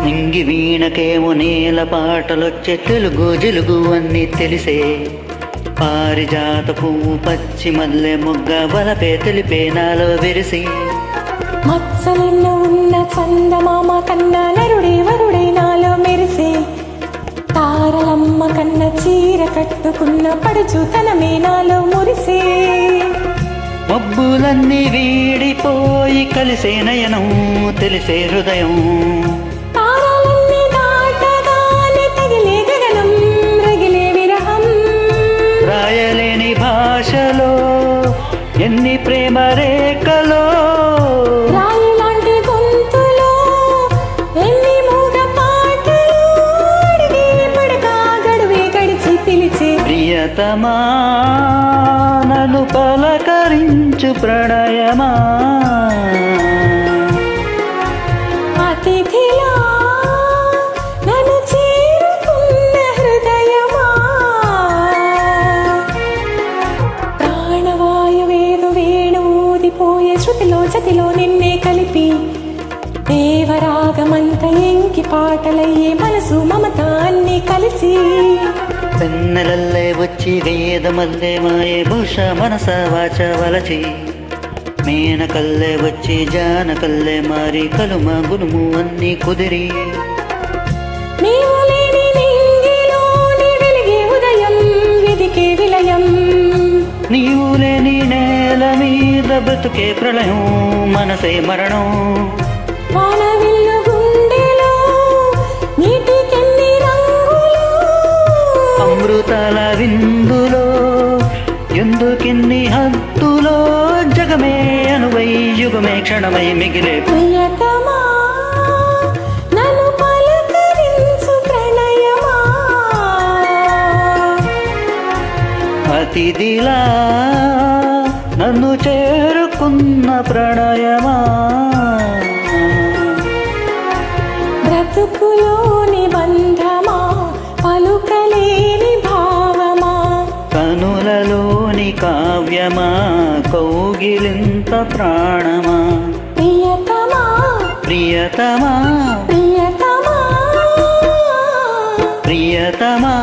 నింగి వీణకేమో నేల పాటలొచ్చే తెలుగు జిలుగు అన్నీ తెలిసే పారిజాత పువ్వు పచ్చి మల్లె మొగ్గ బలపే తెలిపే నాలో విరిసి మచ్చలెన్న ఉన్న చందమామ కన్నా నరుడే వరుడే నాలో మెరిసే తారలమ్మ కన్న చీర కట్టుకున్న పడుచుతనమే నాలో మురిసే మబ్బులన్నీ వీడిపోయి కలిసే నయనం తెలిసే హృదయం తారలన్నీ దాటగానే తగిలే గగనం రగిలే విరహం రాయలేని భాషలో ఎన్ని ప్రేమ రేఖలో రాయిలాంటి గొంతులో ఎన్ని మూగ పాటలు అడిగే పడగా గడువే గడిచి పిలిచే ప్రియతమా నన్ను పలకరించు ప్రణయమా అతిథిలా నన్ను చేరుకున్న హృదయమా ప్రాణవాయువేదు వేణు ఊదిపోయే శృతిలో జతిలో నిన్నే కలిపి దేవరాగమంత ఎంకి పాటలయ్యే మనసు మమత అన్ని కలిసి పెన్నెలల్లే వచ్చి వేదమల్లే మాయే భూష మనస వాచ వలచి మేనకల్లే వచ్చి జానకల్లే మారి కలుమ గునుము అన్ని కుదిరి నీవు లేని నింగిలోని వెలిగే ఉదయం వెదికే విలయం నీవు లేని నేల మీద బ్రతుకే ప్రళయం మనసే మరణం వానవిల్లు గుండెలో నీటికెన్ని రంగులు అమృతాల విందులో ఎందుకిన్ని హద్దులో జగమే అనువై యుగమే క్షణమై మిగిలే ప్రియతమా నన్ను పలకరించు ప్రణయమా అతిథిలా నన్ను చేరుకున్న ప్రణయమా బ్రతుకులోని బంధమా పలుకలేని భావమా కనులలోని కావ్యమా కౌగిలింత ప్రాణమా ప్రియతమా ప్రియతమా ప్రియతమా ప్రియతమా